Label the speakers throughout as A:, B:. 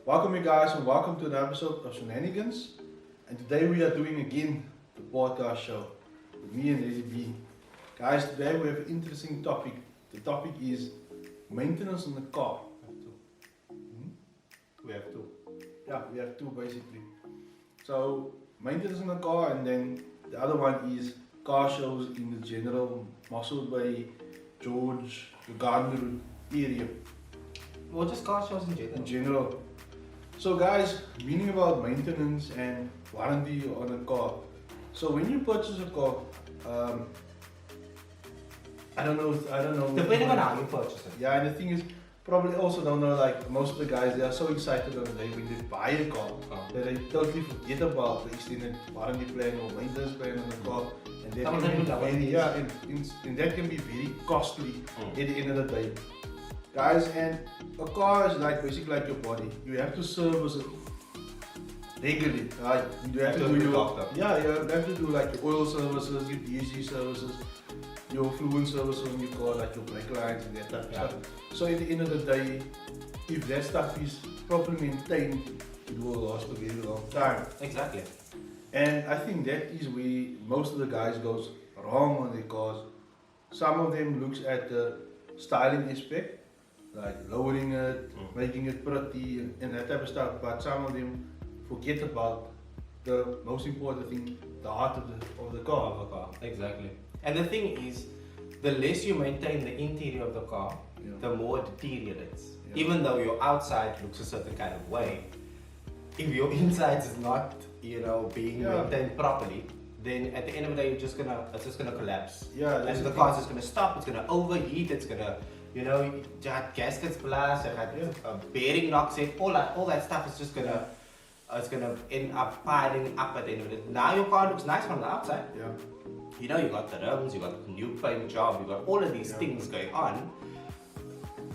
A: Welcome you guys and welcome to another episode of Shenanigans. And today we are doing again the podcast show with me and Reddyb. Guys, today we have an interesting topic. The topic is maintenance on the car.
B: We have two.
A: Yeah, we have two basically. So maintenance on the car, and then the other one is car shows in the general Mossel Bay, George, the Garden area.
B: Or just car shows in general.
A: In general. So guys, meaning about maintenance and warranty on a car. So when you purchase a car, I don't know.
B: Depending on how you purchase it.
A: Yeah, and the thing is, probably also don't know, like most of the guys, they are so excited on the day when they buy a car that they totally forget about the extended warranty plan or maintenance plan on the car. And that can be very, and that can be very costly at the end of the day. Guys, and a car is like basically like your body. You have to service it regularly. Right? You have to do your you have to do like your oil services, your DSG services, your fluid services on your car, like your brake lines and that type of stuff. So at the end of the day, if that stuff is properly maintained, it will last a very long time.
B: Exactly.
A: And I think that is where most of the guys goes wrong on their cars. Some of them looks at the styling aspect, like lowering it, making it pretty and that type of stuff, but some of them forget about the most important thing, the heart of the car.
B: Exactly. And the thing is, the less you maintain the interior of the car, the more it deteriorates. Even though your outside looks a certain kind of way, if your inside is not, being maintained properly, then at the end of the day, it's just gonna collapse. And the car's just gonna stop. It's gonna overheat. It's gonna, gaskets blast. Bearing knocks in. All that stuff is just gonna. It's gonna end up piling up at the end of it. Now your car looks nice from the outside. You got the rims, you got the new paint job, you got all of these things going on.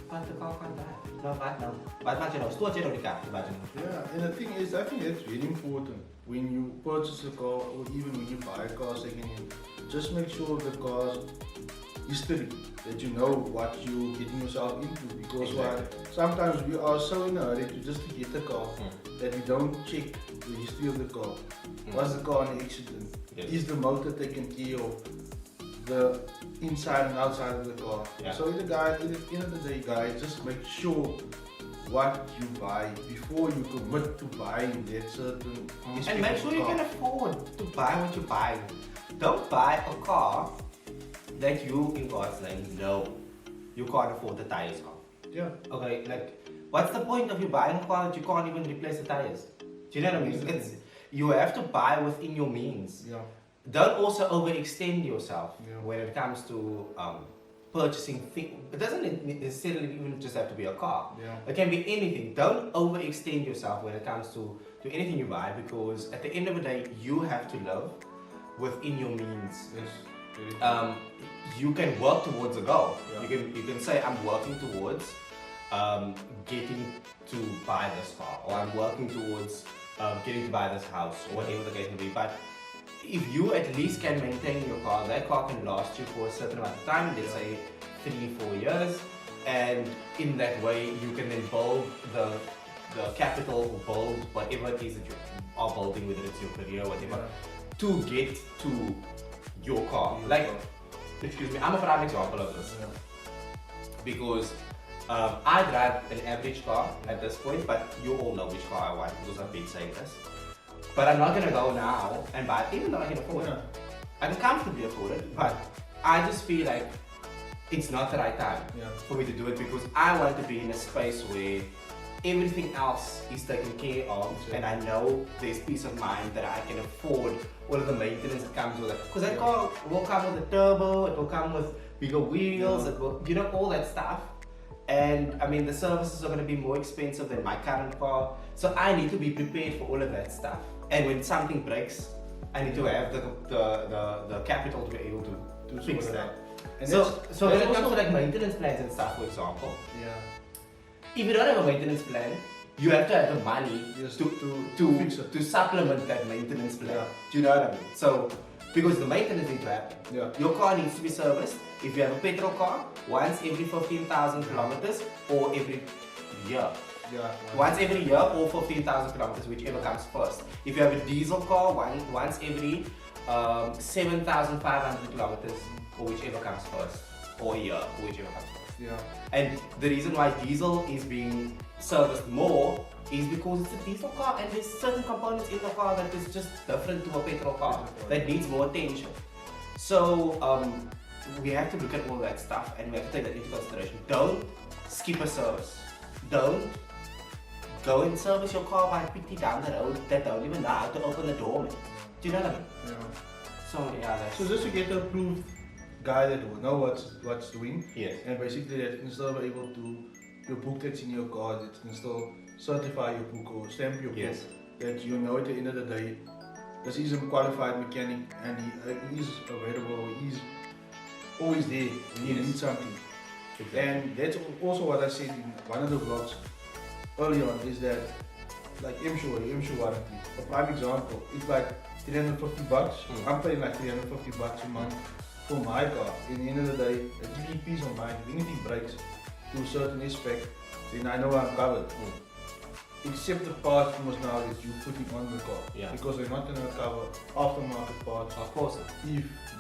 B: But the car can't die. No, right now. But imagine, imagine.
A: Yeah, and the thing is, I think that's really important when you purchase a car or even when you buy a car second hand. Just make sure the car's history, that you know what you're getting yourself into, because sometimes we are so in a hurry to get the car that we don't check the history of the car. Was the car in an accident? Is the motor taken care of? The inside and outside of the car. So at the end of the day, guys, just make sure what you buy before you commit to buying that certain
B: and make sure you can afford to buy what you buy. Don't buy a car that you, in God's name, know you can't afford the tires on. Okay, like, what's the point of you buying a car that you can't even replace the tires? Do you know what I mean? You have to buy within your means. Don't also overextend yourself when it comes to purchasing things. It doesn't necessarily even just have to be a car. It can be anything. Don't overextend yourself when it comes to anything you buy, because at the end of the day, you have to live within your means. You can work towards a goal. You can say, I'm working towards getting to buy this car, or I'm working towards getting to buy this house, or whatever the case may be. But if you at least can maintain your car, that car can last you for a certain amount of time, let's say 3-4 years, and in that way you can then build the capital, or build whatever it is that you are building, whether it's your career or whatever, to get to your car. Like, excuse me, I'm a prime example of this. Because I drive an average car at this point, but you all know which car I want because I've been saying this. But I'm not gonna go now and buy it, even though I can afford it. I can comfortably afford it, but I just feel like it's not the right time for me to do it, because I want to be in a space where everything else is taken care of, and I know there's peace of mind that I can afford all of the maintenance that comes with it. Because that car will come with a turbo, it will come with bigger wheels, it will, all that stuff. And I mean, the services are going to be more expensive than my current car, so I need to be prepared for all of that stuff. And when something breaks, I need to have the capital to be able to fix that. And so when it comes to like maintenance plans and stuff, for example, if you don't have a maintenance plan, you have to have the money to supplement that maintenance plan. Do you know what I mean? So, because the maintenance needs to happen. Your car needs to be serviced. If you have a petrol car, once every 15,000 kilometers or every year.
A: Yeah.
B: Once every year or 15,000 kilometers, whichever comes first. If you have a diesel car, once every 7,500 kilometers, or whichever comes first, or a year, or whichever comes first.
A: Yeah.
B: And the reason why diesel is being serviced more is because it's a diesel car and there's certain components in the car that is just different to a petrol car that needs more attention. So we have to look at all that stuff and we have to take that into consideration. Don't skip a service. Don't go and service your car by quickly down the road that don't even know how to open the door, man. Do you know what I mean?
A: Yeah.
B: So yeah, that's...
A: So just to get an approved guy that will know what's doing,
B: yes.
A: And basically that can still be able to, your book that's in your car, that can still certify your book or stamp your book, that you know at the end of the day, this is a qualified mechanic and he is available, he's always there when you need something. Exactly. And that's also what I said in one of the vlogs early on, is that like M-Sure warranty, a prime example, it's like $350, I'm paying like $350 a month for my car. In the end of the day, it gives me peace of mind. If anything breaks to a certain aspect, then I know I'm covered. Except the parts almost now that you putting on the car, because they're not going to cover aftermarket parts.
B: Of course.
A: If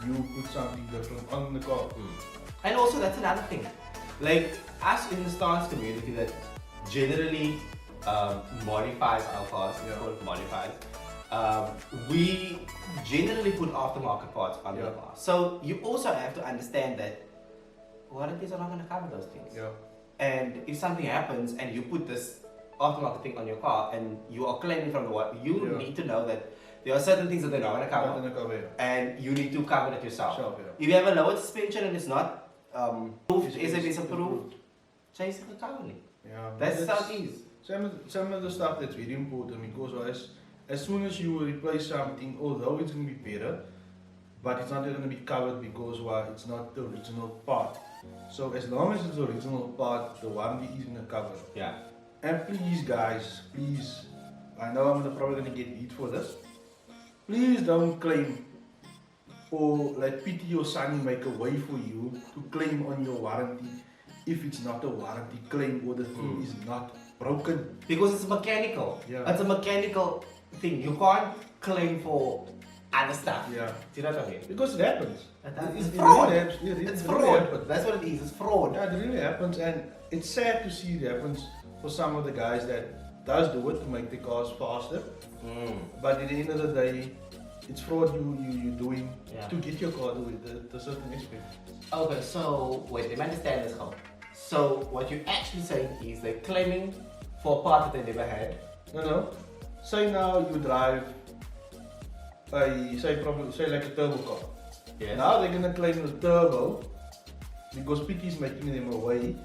A: you put something different on the car.
B: And also that's another thing. Like us in the stance community that generally modifies our cars, modifies. We generally put aftermarket parts on the car. So you also have to understand that warranties are not going to cover those things.
A: Yeah.
B: And if something happens and you put this aftermarket thing on your car and you are claiming from the warranty, you need to know that there are certain things that they're not going to cover. And you need to cover it yourself. If you have a lowered suspension and it's not approved, is approved, change the cover.
A: Yeah.
B: That's how it is.
A: Some of the stuff that's very important, because as soon as you replace something, although it's going to be better, but it's not going to be covered because it's not the original part. So as long as it's the original part, the warranty is going to cover.
B: Yeah.
A: And please guys, please, I know I'm probably going to get heat for this, please don't claim or let pity or Sunny make a way for you to claim on your warranty if it's not a warranty claim or the thing is not broken.
B: Because it's mechanical. Yeah. It's a mechanical thing. You can't claim for other stuff.
A: Yeah.
B: Do you know what I mean?
A: Because it happens.
B: It's fraud.
A: It's
B: fraud.
A: Really
B: that's what it is. It's fraud.
A: Yeah, it really happens, and it's sad to see it happens for some of the guys that does do it to make the cars faster. But at the end of the day, it's fraud you're doing to get your car to a certain aspect.
B: Okay, so wait, let me understand this how. So what you're actually saying is they're claiming for a part that they never had.
A: No. Say now you drive say like a turbo car.
B: Yes.
A: Now they're gonna claim the turbo because PT is making them away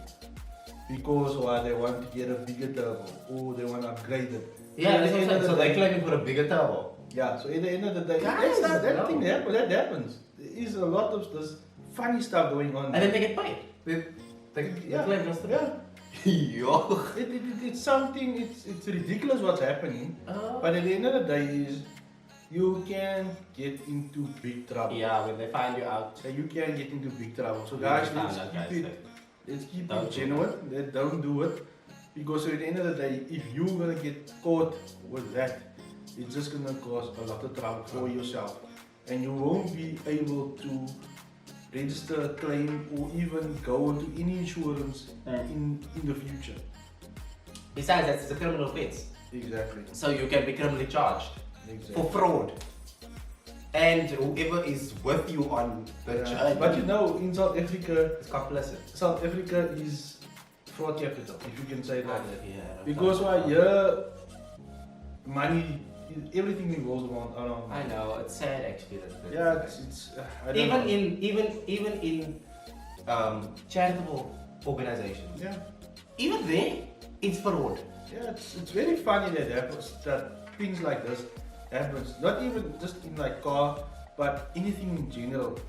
A: because they want to get a bigger turbo or they want to upgrade it.
B: Yeah, that's what I'm saying. So they're claiming for a bigger turbo.
A: Yeah, so at the end of the day,
B: Guys,
A: that happens. There is a lot of this funny stuff going on.
B: And then they get paid. They claim just
A: Yo. It's something, it's ridiculous what's happening. But at the end of the day is, you can get into big trouble.
B: Yeah, when they find you out.
A: So you can get into big trouble. So guys, let's keep it genuine. Don't do it. Because at the end of the day, if you're going to get caught with that, it's just going to cause a lot of trouble for yourself. And you won't be able to register a claim or even go into any insurance in the future.
B: Besides, that's a criminal offense.
A: Exactly.
B: So you can be criminally charged for fraud. And whoever is with you on the journey.
A: But you know, in South Africa,
B: it's complicit.
A: South Africa is fraud capital, if you can say that.
B: Yeah,
A: because money, everything revolves around.
B: I know, it's sad actually.
A: It's
B: even in charitable organizations.
A: Yeah.
B: Even there, it's fraud.
A: Yeah, it's very funny that happens, that things like this happens. Not even just in like car, but anything in general.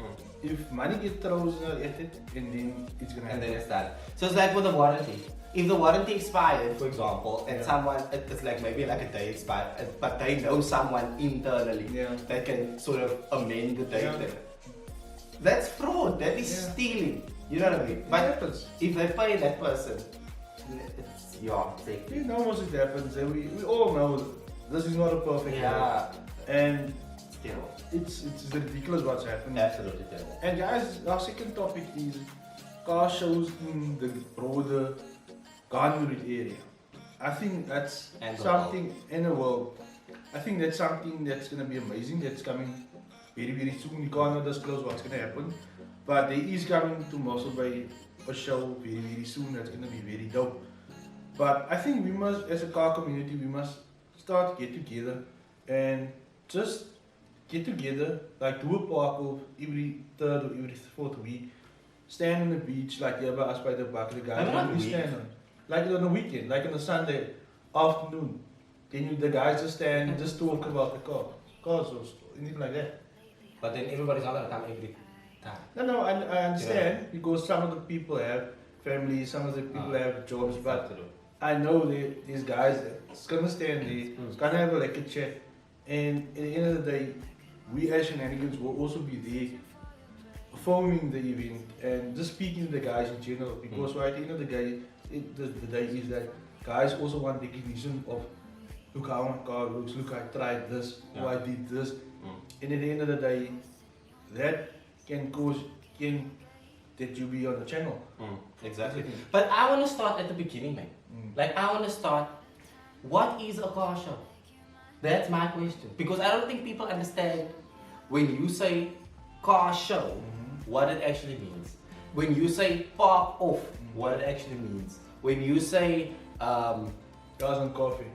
A: If money gets thrown at it, and then it's gonna happen.
B: And then it's done. So it's like with the warranty. If the warranty expired, for example, and someone, it's like maybe like a day expired, but they know someone internally that can sort of amend the date. That's fraud. That is stealing. You know what I mean? But if they pay that person exactly.
A: We know once it happens, and we all know this is not a perfect world. And
B: Still.
A: it's ridiculous what's happening.
B: Absolutely.
A: And guys, our second topic is car shows in the broader Garnwood area. I think that's
B: And the
A: something in the world. I think that's something that's gonna be amazing. That's coming very, very soon. You can't disclose what's gonna happen, but there is coming to Mossel Bay a show very, very soon. That's gonna be very dope. But I think we must, as a car community, we must start get together and just get together, like do a park of every third or every fourth week. Stand on the beach, like yeah, us by the back of the guys. We stand on, like on the weekend, like on a Sunday afternoon. Then the guys just stand and just talk about the cars or anything like that.
B: But then everybody's not gonna come every time.
A: No, I understand because some of the people have families, some of the people have jobs, but I know these guys that's gonna stand there, it's gonna have like a chat, and at the end of the day, we as shenanigans will also be there filming the event and just speaking to the guys in general because right at the end of the day, the day is that guys also want recognition of look how my car looks, look I tried this, or I did this, and at the end of the day, that can cause that you be on the channel.
B: Exactly. But I want to start at the beginning, man. Like I want to start. What is a car show? That's my question because I don't think people understand when you say car show, what it actually means. When you say park off, what it actually means. When you say
A: Cars and coffee.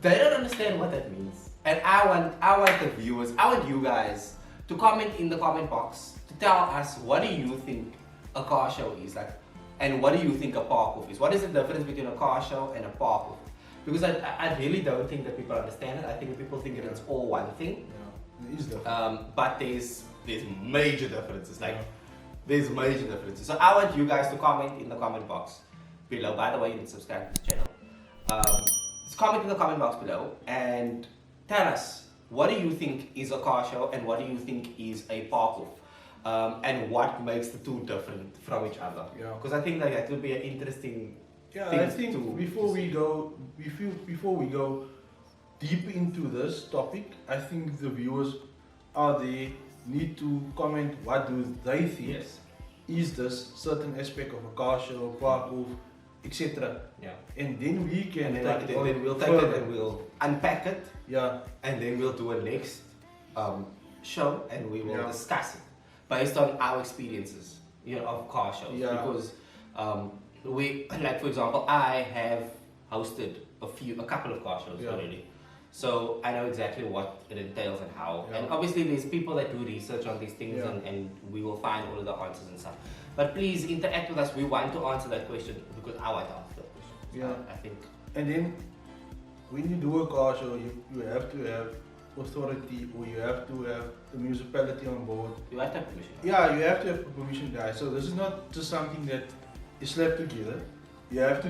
B: they don't understand what that means. And I want the viewers, I want you guys to comment in the comment box to tell us what do you think a car show is like, and what do you think a park off is. What is the difference between a car show and a park off? Because I really don't think that people understand it. I think people think that it's all one thing.
A: Yeah, it is different.
B: But there's major differences. Like there's major differences. So I want you guys to comment in the comment box below. By the way, you can subscribe to the channel. Just comment in the comment box below and tell us what do you think is a car show and what do you think is a park off, and what makes the two different from each other. Because I think that would be an interesting.
A: I think before we go deep into this topic, I think the viewers out there need to comment what do they think.
B: Yes.
A: Is this certain aspect of a car show, park off, etc. And then we can
B: then we'll take it and we'll unpack it. And then we'll do a next show and we will discuss it based on our experiences, of car shows. Because we, like for example, I have hosted a couple of car shows already. So I know exactly what it entails and how. And obviously there's people that do research on these things and we will find all of the answers and stuff. But please interact with us. We want to answer that question because I want to answer that question. I think.
A: And then when you do a car show, you have to have authority or you have to have the municipality on board.
B: You have to have permission.
A: Yeah, you have to have permission, guys. So this is not just something that is slapped together. You have to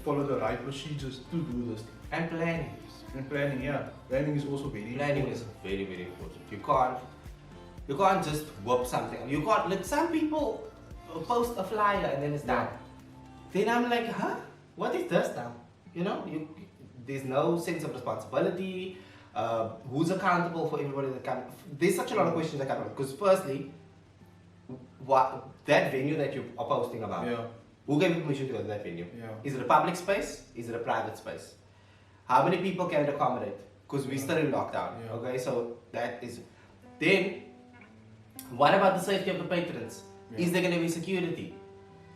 A: follow the right procedures to do this.
B: And planning.
A: And planning, planning is also very important.
B: Planning is very, very important. You can't just whoop something. You can't let some people post a flyer and then it's done. Then I'm like, huh? What is this now? There's no sense of responsibility. Who's accountable for everybody that comes? There's such a lot of questions that come up. Because firstly, that venue that you are posting about, who gave you permission to go to that venue? Is it a public space? Is it a private space? How many people can it accommodate? Because we're still in lockdown. Okay, so that is. Then, what about the safety of the patrons? Is there going to be security?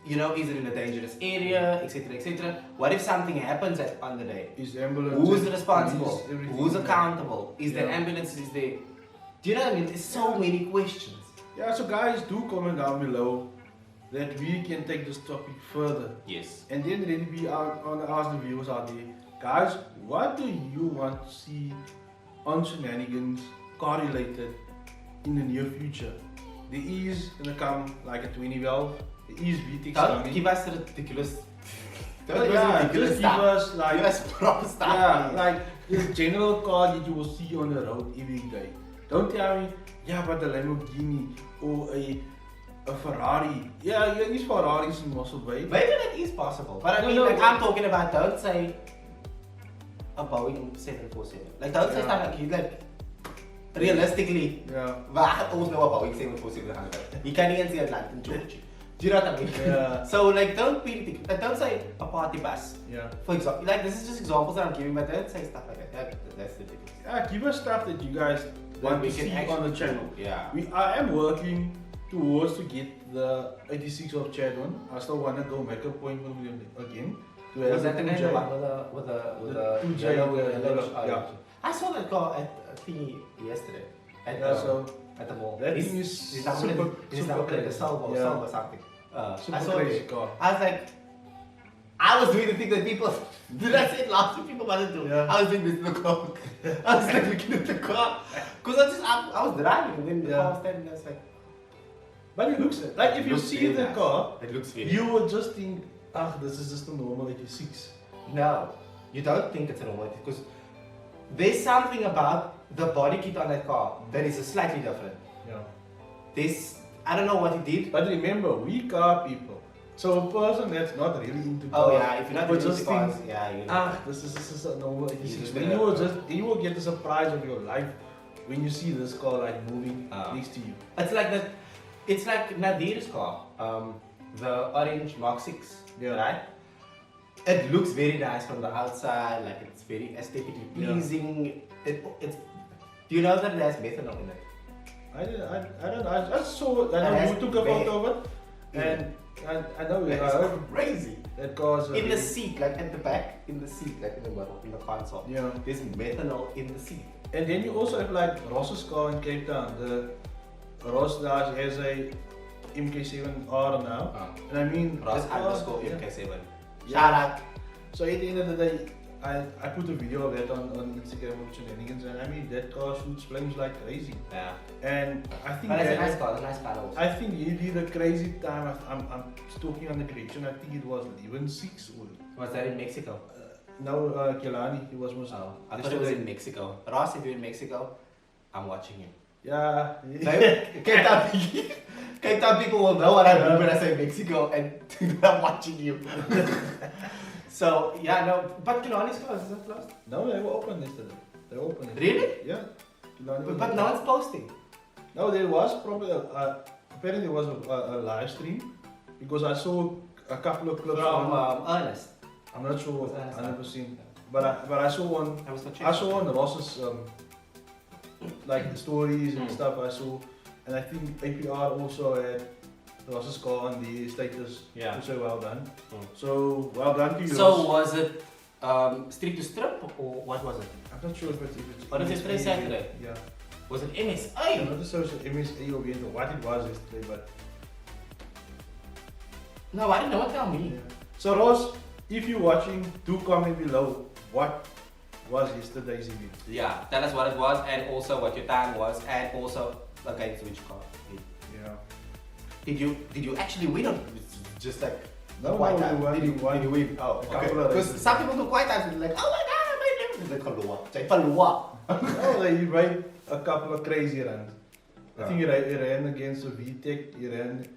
B: Is it in a dangerous area, etc., etc.? What if something happens on the day?
A: Is the ambulance?
B: Who's responsible? Who's accountable? Is there ambulances there? Do you know what I mean? There's so many questions.
A: So guys, do comment down below that we can take this topic further.
B: Yes.
A: And then Reddyb, I want to ask the viewers out there, guys, what do you want to see on shenanigans car-related in the near future? There is going to come like a 2012. There is VTEX coming.
B: Don't give us ridiculous.
A: Just give us like
B: give us proper stuff.
A: Like this general car that you will see on the road every day. Don't tell me, but the Lamborghini or a a Ferrari. Yeah, these Ferraris in Mossel Bay.
B: Maybe that is possible. But I mean,
A: No,
B: like, I'm talking about, don't say a Boeing 747. Like, don't say stuff like, you like, realistically, waar ons nou 'n Boeing 747 gaan kry. Jy kan nie eens hier land in Georgia. Do you know what I mean?
A: Yeah.
B: So like, don't don't say a party bus.
A: Yeah.
B: For example, like this is just examples that I'm giving, but don't say stuff like that. That's the difference.
A: Yeah, give us stuff that you guys want to see on the channel.
B: Yeah.
A: I am working towards to get the 86 of Chad one. I still want to go make an appointment with him again.
B: Was that the name the one with the
A: 2J,
B: yeah. I saw that car at thingy yesterday. At the mall.
A: That thing is super
B: crazy. Silver something.
A: Super
B: I saw
A: crazy
B: it.
A: car.
B: I was like, I was doing the thing that people did. I say last week people wanted to do.
A: Yeah.
B: I was doing this in the car. I was like looking at the car because I was driving and then the car was standing there. I was like,
A: but it looks like if you see the car,
B: it looks very
A: you would just think, this is just a normal 86.
B: No, you don't think it's a normal because there's something about the body kit on that car that is slightly different.
A: Yeah.
B: I don't know what he did.
A: But remember, we car people. So a person that's not really into cars,
B: oh yeah, if you're not
A: just
B: into cars,
A: think,
B: yeah,
A: this is a normal 86.
B: Then
A: you will get the surprise of your life when you see this car like moving next to you.
B: It's like that. It's like Nadir's car, the orange Mark 6, right? It looks very nice from the outside, like it's very aesthetically pleasing. It's. Do you know that it has methanol in it?
A: I don't know. I just saw. I know you took a photo of it, and I know it's
B: crazy.
A: That car's
B: in the seat, like at the back, in the seat, like in the middle, in the console.
A: Yeah.
B: There's methanol in the seat.
A: And then you also have like Ross's car in Cape Town. The Ross Dash has a MK7R now, and I mean
B: Ross _ MK7.
A: Yeah.
B: Shout out.
A: So at the end of the day, I put a video of that on Instagram with shenanigans, and I mean that car shoots flames like crazy.
B: Yeah.
A: And I think
B: but that's a nice car also.
A: I think he did a crazy time. I'm talking on the correction. I think it was even 6 or.
B: Was that in Mexico?
A: No, Kelani. He was most.
B: I thought it was in Mexico. Ross, if you're in Mexico, I'm watching you.
A: Yeah.
B: Cape Town people will know what I mean when I say Mexico, and I'm watching you. So yeah, no, but Killarney's closed, is it closed?
A: No, they were open yesterday. They were open.
B: Really?
A: Yeah.
B: But no one's posting.
A: No, there was probably apparently there was a live stream because I saw a couple of clips
B: from Ernest.
A: I'm not sure 100%, but I saw one. I saw on Ross's like the stories and stuff I saw, and I think APR also had Ross's car on the status.
B: Yeah.
A: To say well done. So well done to you.
B: So was it street to strip or what was it?
A: I'm not sure if it's.
B: What is it Saturday?
A: Yeah.
B: Was it MSA?
A: I'm not sure if it's MSA or what it was yesterday, but.
B: No, I didn't know what tell me.
A: Yeah. So Ross, if you're watching, do comment below what was yesterday's event.
B: Yeah, tell us what it was and also what your time was and also against which car.
A: Yeah.
B: Did you actually win or just like
A: no,
B: white time?
A: Did you win?
B: Oh,
A: okay.
B: Because some people do white times and like, oh my god, I made it. They call
A: no, they made a couple of crazy runs. I think he ran against a VTEC. He ran.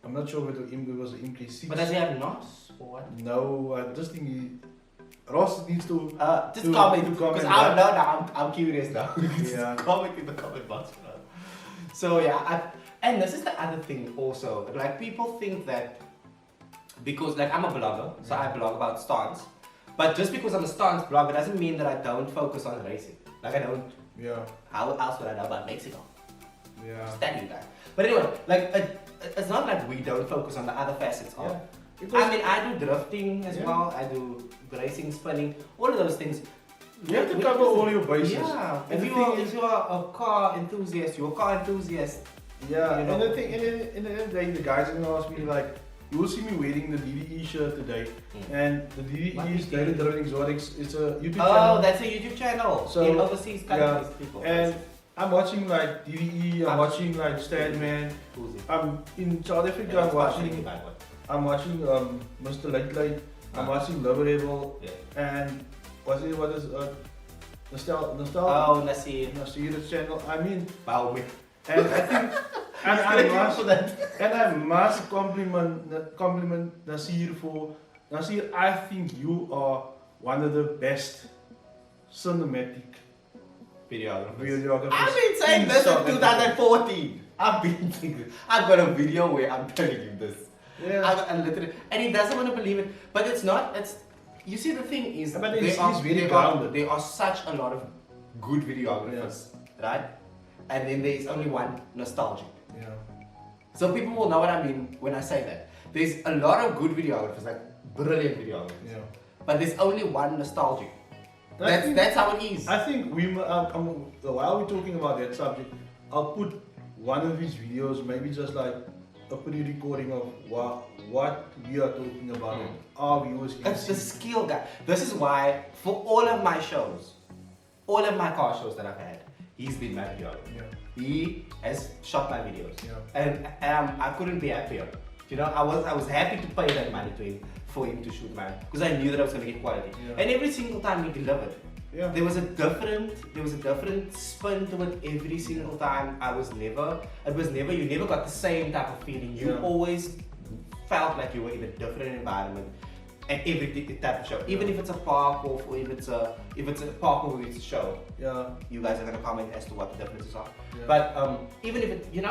A: I'm not sure whether it was an MK6.
B: But does he have NOS or what?
A: No, I just think Ross needs to
B: just comment because I don't know now. I'm curious now.
A: Yeah.
B: Comment in the comment box. So yeah, and this is the other thing also. Like people think that because like I'm a blogger, so I blog about stance. But just because I'm a stance blogger doesn't mean that I don't focus on racing. Like I don't.
A: Yeah.
B: How else would I know about Mexico?
A: Yeah.
B: Standing guy. But anyway, like it's not like we don't focus on the other facets of. I mean, I do drifting as well. I do racing, spinning, all of those things.
A: You have to cover all your bases.
B: Yeah. If you are a car enthusiast, you're a car enthusiast.
A: Yeah. And the thing, in the end of the day, the guys are gonna ask me like, you will see me wearing the DDE shirt today, and the DDE is Daily Driven Exotics. It's a YouTube channel.
B: Oh, that's a YouTube channel. So in overseas countries, people.
A: And I'm watching like DDE. I'm watching like Statman. I'm in South Africa. I'm watching Mr. Late. I'm watching Reddyb. And what is Nostalgia?
B: Oh, Nasir's
A: channel. I mean, And I think, and I must compliment Nasir for, Nasir, I think you are one of the best cinematic videographers.
B: I've been saying
A: in
B: this
A: South
B: since
A: Africa.
B: 2014. I've got a video where I'm telling him this.
A: Yeah.
B: And he doesn't want to believe it. But it's not, you see the thing is,
A: But he's very grounded.
B: there are such a lot of good videographers, right? And then there's only one nostalgic.
A: Yeah.
B: So people will know what I mean when I say that. There's a lot of good videographers, like brilliant videographers.
A: Yeah.
B: But there's only one nostalgic.
A: I think-
B: That's how it is.
A: I think while we're talking about that subject, I'll put one of his videos, maybe just like a pre-recording of what we are talking about. And our viewers can
B: It's
A: see.
B: the skill guy. This is why, for all of my shows, all of my car shows that I've had, he's been my videographer.
A: Yeah.
B: He has shot my videos.
A: Yeah.
B: And I couldn't be happier. You know, I was happy to pay that money to him for him to shoot mine because I knew that I was going to get quality.
A: Yeah.
B: And every single time he delivered.
A: Yeah.
B: There was a different spin to it every single time. You never got the same type of feeling. You always felt like you were in a different environment at every type of show. Even if it's a park or if it's a park or if it's a show.
A: Yeah.
B: You guys are gonna comment as to what the differences are.
A: Yeah.
B: But even if it, you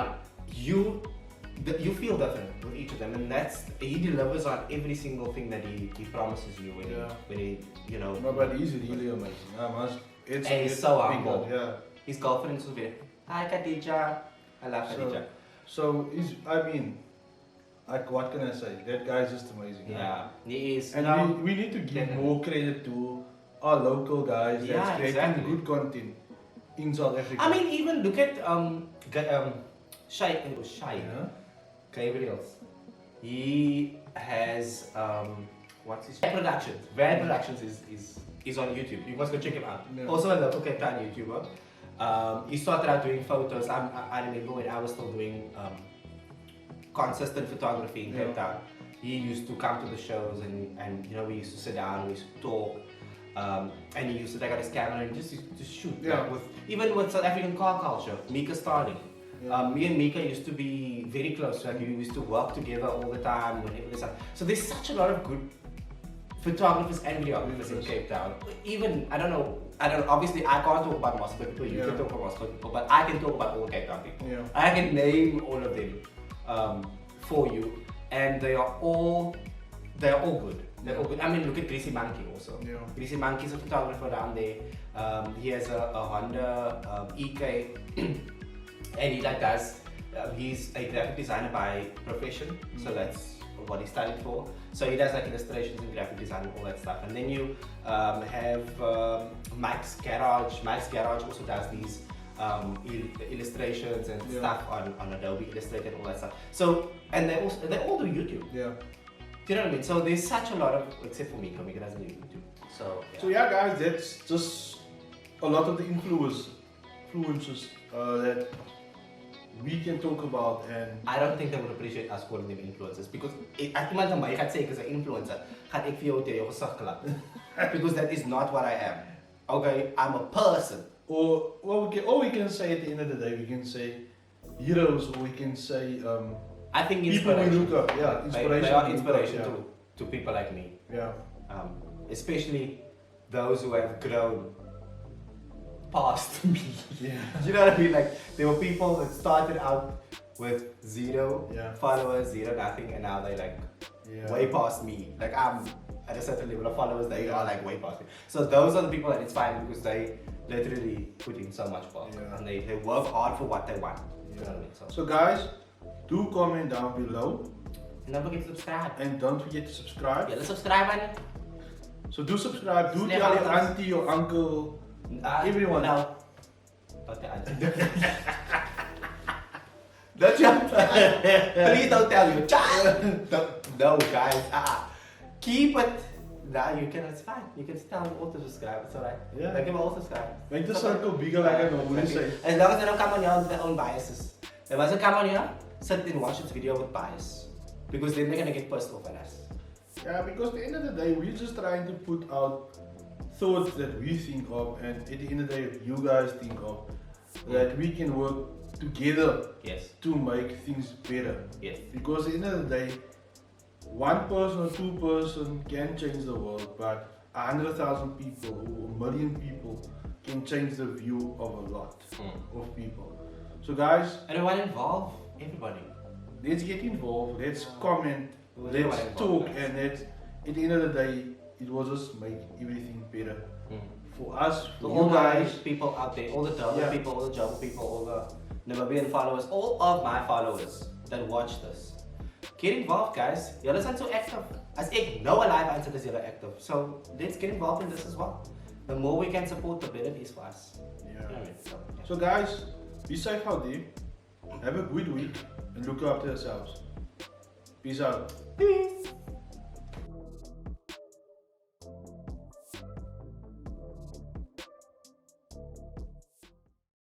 B: feel different with each of them, and he delivers on every single thing that he promises you when he
A: No, but he's really amazing. I must.
B: And he's so humble.
A: Yeah.
B: His girlfriend is very, hi Khadija, I love Khadija.
A: So I mean, like what can I say? That guy is just amazing.
B: Yeah, he is.
A: And we need to give more credit to our local guys that's creating good content in South Africa.
B: I mean, even look at Shay,
A: Yeah.
B: Gabriel's. He has what's his Productions. Van Productions is on YouTube. You must go check him out.
A: Yeah.
B: Also a local Cape Town YouTuber. He started out doing photos. I remember when I was still doing consistent photography in Cape Town. He used to come to the shows and we used to sit down, we used to talk. And he used to take out his camera and just to shoot.
A: Yeah.
B: Like even with South African car culture, Mika starting. Me and Mika used to be very close. Like we used to work together all the time. So there's such a lot of good photographers and videographers in Cape Town. Even I don't know. Obviously, I can't talk about Moscow people. You can talk about Moscow people, but I can talk about all Cape Town people.
A: Yeah.
B: I can name all of them for you, and they are all good. They're all good. I mean, look at Greasy Monkey also.
A: Yeah.
B: Greasy Monkey's a photographer down there. He has a Honda EK. And he does, he's a graphic designer by profession, so that's what he studied for. So he does like illustrations and graphic design and all that stuff. And then you have Mike's Garage. Mike's Garage also does these illustrations and stuff on Adobe Illustrator and all that stuff. So, and they all do YouTube.
A: Yeah.
B: Do you know what I mean? So there's such a lot of, except for Mika doesn't do YouTube. So
A: yeah, guys, that's just a lot of the influences that we can talk about. And
B: I don't think they would appreciate us calling them influencers because as iemand aan my gaat sê ek is 'n influencer, gaan ek vir jou teen jou gesig klap. Because that is not what I am. Okay, I'm a person.
A: Or we can say at the end of the day, we can say heroes, or we can say
B: I think
A: people we
B: inspiration.
A: look up. Yeah, inspiration.
B: They are
A: to
B: inspiration
A: look up,
B: to people like me.
A: Yeah.
B: Especially those who have grown past me.
A: Yeah.
B: You know what I mean? Like there were people that started out with zero followers, zero nothing, and now they're like way past me. Like I'm at a certain level of followers, they are like way past me. So those are the people that inspire me because they literally put in so much work and they work hard for what they want. You know what I mean?
A: So guys, do comment down below.
B: And don't forget to subscribe.
A: And don't forget to subscribe.
B: Yeah, let's subscribe, man.
A: So do subscribe. Do tell your auntie, your uncle, everyone.
B: No. Don't tell auntie. Don't you? Please don't tell your child. No, guys. Keep it. Nah, you can. It's fine. You can tell them all to subscribe. It's alright.
A: Yeah.
B: They can all subscribe.
A: Make the circle bigger, like I normally say.
B: As long as they don't come on here with their own biases. They mustn't come on here, sit and watch this video with bias, because then they're gonna get pissed off at us.
A: Yeah, because at the end of the day, we're just trying to put out thoughts that we think of, and at the end of the day, you guys think of, that we can work together
B: Yes.
A: to make things better.
B: Yes.
A: Because at the end of the day, one person or two person can change the world, but 100,000 people or a million people can change the view of a lot of people. So guys,
B: And we want to involve everybody.
A: let's get involved, let's comment,
B: We really
A: let's
B: wanna involve
A: talk,
B: guys.
A: and let's, at the end of the day, it will just make everything better for us, for
B: So
A: you
B: all
A: guys.
B: my people out there, all the Durban
A: Yeah.
B: people, all the Java people, all the Namibian followers, all of my followers that watch this. Get involved, guys. You're not so active. As ek nou alive answer this, you're active. So let's get involved in this as well. The more we can support, the better it is for us.
A: Yeah.
B: You know what I mean? So, yeah.
A: So guys, be safe out there, have a good week, and look after yourselves. Peace out.
B: Peace.